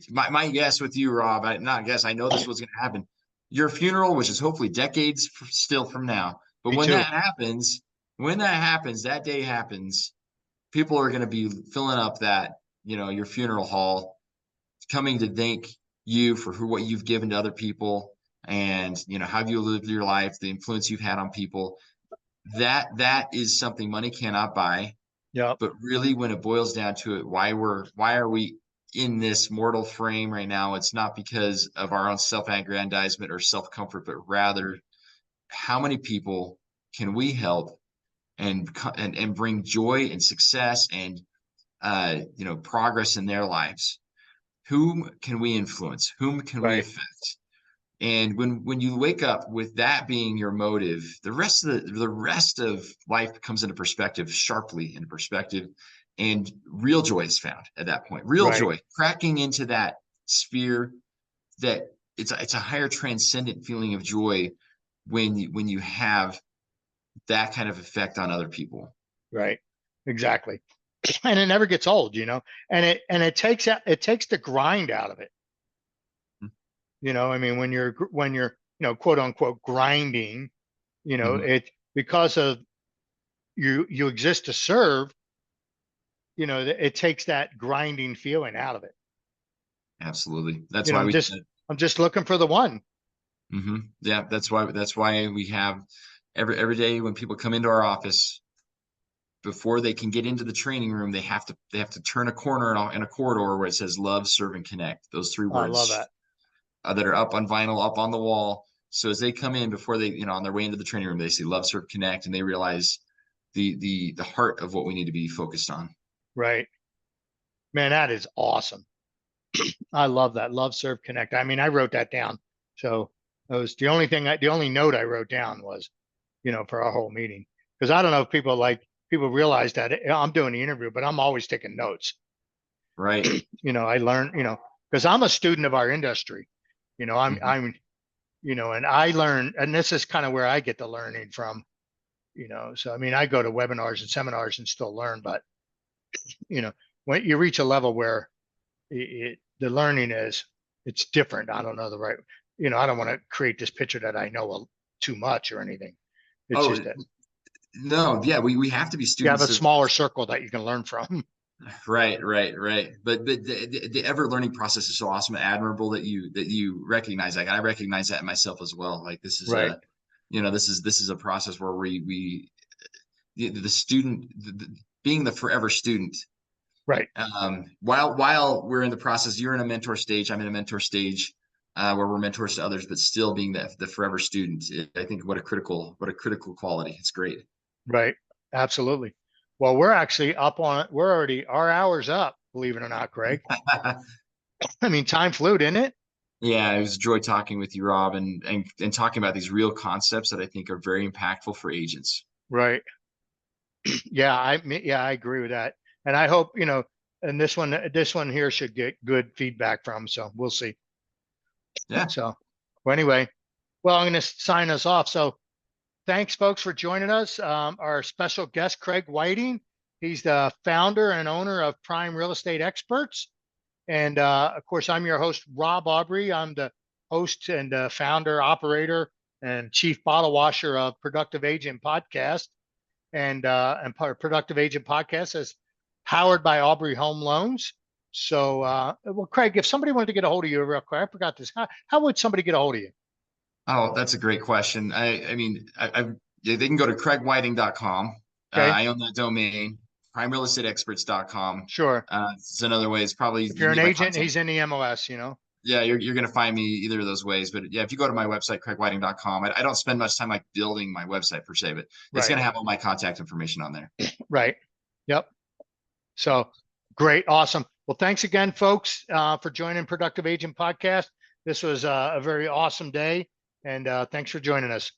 my guess with you, Rob. Not guess. I know this was going to happen. Your funeral, which is hopefully decades still from now. But Me when too. that day happens, people are going to be filling up that, your funeral hall, coming to thank you for what you've given to other people, and, how you lived your life, the influence you've had on people. That is something money cannot buy. Yep. But really, when it boils down to it, why are we in this mortal frame right now? It's not because of our own self-aggrandizement or self-comfort, but rather, how many people can we help and bring joy and success and progress in their lives? Whom can we influence? Whom can we Right. affect? And when you wake up with that being your motive, the rest of life comes into perspective, sharply into perspective, and real joy is found at that point. Real Right. joy, cracking into that sphere, that it's a higher transcendent feeling of joy when you have that kind of effect on other people. Right. Exactly. And it never gets old, and it takes the grind out of it. I mean, when you're, quote unquote grinding, Mhm. it, because of you exist to serve, it takes that grinding feeling out of it. Absolutely. That's why I'm just looking for the one. Yeah, that's why we have every day when people come into our office, before they can get into the training room, they have to turn a corner in a corridor where it says love, serve, and connect. Those three I love words that. that are up on vinyl, up on the wall. So as they come in, before they, on their way into the training room, they see love, serve, connect, and they realize the heart of what we need to be focused on. Right. Man, that is awesome. I love that. Love, serve, connect. I mean, I wrote that down. So that was the only note I wrote down was, for our whole meeting. Because I don't know if people realize that I'm doing the interview, but I'm always taking notes. Right. I learn, because I'm a student of our industry. Mhm. And I learn, and this is kind of where I get the learning from, so I mean, I go to webinars and seminars and still learn, but when you reach a level where the learning it's different. I don't know the right, I don't want to create this picture that I know too much or anything. It's Oh just that no, yeah, we have to be you have a students of. smaller circle that you can learn from. Right, right, right. But the ever learning process is so awesome and admirable that you recognize that. I recognize that in myself as well. Like, this is Right. this is a process where the student, being the forever student. Right. While we're in the process, you're in a mentor stage, I'm in a mentor stage, where we're mentors to others, but still being the forever student. I think what a critical quality. It's great. Right. Absolutely. Well, we're actually up on it. We're already, our hour's up, believe it or not, Craig. I mean, time flew, didn't it? Yeah, it was a joy talking with you, Rob, and talking about these real concepts that I think are very impactful for agents. Right. Yeah. I agree with that. And I hope, and this one here should get good feedback from, so we'll see. Yeah. So, well, anyway, well, I'm going to sign us off. So thanks, folks, for joining us. Our special guest, Craig Whiting. He's the founder and owner of Prime Real Estate Experts. And of course, I'm your host, Rob Aubrey. I'm the host and founder, operator, and chief bottle washer of Productive Agent Podcast. And Productive Agent Podcast is powered by Aubrey Home Loans. So, well, Craig, if somebody wanted to get a hold of you real quick, I forgot this. How would somebody get a hold of you? Oh, that's a great question. I mean, yeah, they can go to craigwhiting.com. Okay. I own that domain. primerealestateexperts.com. Sure. It's another way. It's probably, you If can you're an get my agent, contact. he's in the MLS. Yeah, you're going to find me either of those ways. But yeah, if you go to my website, craigwhiting.com, I don't spend much time like building my website per se, but it's Right. going to have all my contact information on there. Right. Yep. So great. Awesome. Well, thanks again, folks, for joining Productive Agent Podcast. This was a very awesome day, and thanks for joining us.